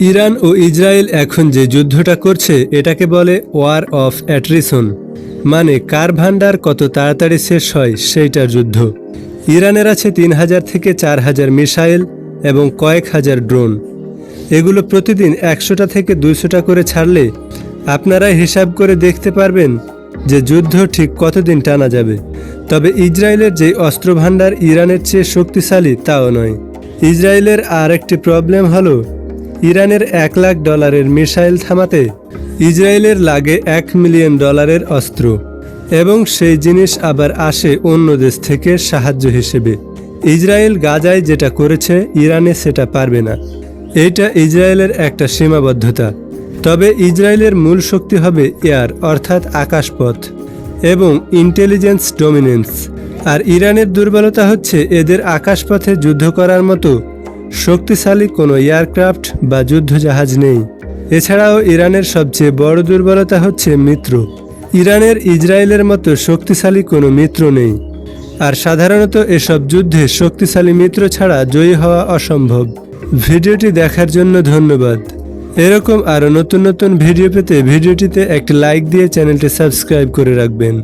Iran ও Israel এখন যে যুদ্ধটা করছে এটাকে বলে ওয়ার অফ অ্যাট্রিশন, মানে কার ভান্ডার কত তাড়াতাড়ি শেষ হয় সেইটার যুদ্ধ। ইরানের আছে 3000 থেকে 4000 মিসাইল এবং কয়েক হাজার ড্রোন। এগুলো প্রতিদিন 100টা থেকে 200টা করে ছাড়লে আপনারাই হিসাব করে দেখতে পারবেন যে যুদ্ধ ঠিক কতদিন টানা যাবে। তবে ইসরায়েলের যে অস্ত্র ভান্ডার ইরানের চেয়ে শক্তিশালী তাও নয়। ইসরায়েলের আর একটি প্রবলেম হলো ইরানের $1,00,000 মিসাইল থামাতে ইসরায়েলের লাগে $1 মিলিয়ন অস্ত্র, এবং সেই জিনিস আবার আসে অন্য দেশ থেকে সাহায্য হিসেবে। ইসরায়েল গাজায় যেটা করেছে ইরানে সেটা পারবে না, এইটা ইসরায়েলের একটা সীমাবদ্ধতা। তবে ইসরায়েলের মূল শক্তি হবে এয়ার অর্থাৎ আকাশপথ এবং ইন্টেলিজেন্স ডমিনেন্স। আর ইরানের দুর্বলতা হচ্ছে এদের আকাশপথে যুদ্ধ করার মতো শক্তিশালী কোনো এয়ারক্রাফট বা যুদ্ধজাহাজ নেই। এছাড়াও ইরানের সবচেয়ে বড় দুর্বলতা হচ্ছে মিত্র। ইরানের ইসরায়েলের মতো শক্তিশালী কোনো মিত্র নেই, আর সাধারণত এসব যুদ্ধে শক্তিশালী মিত্র ছাড়া জয়ী হওয়া অসম্ভব। ভিডিওটি দেখার জন্য ধন্যবাদ। এরকম আরও নতুন নতুন ভিডিও পেতে ভিডিওটিতে একটি লাইক দিয়ে চ্যানেলটি সাবস্ক্রাইব করে রাখবেন।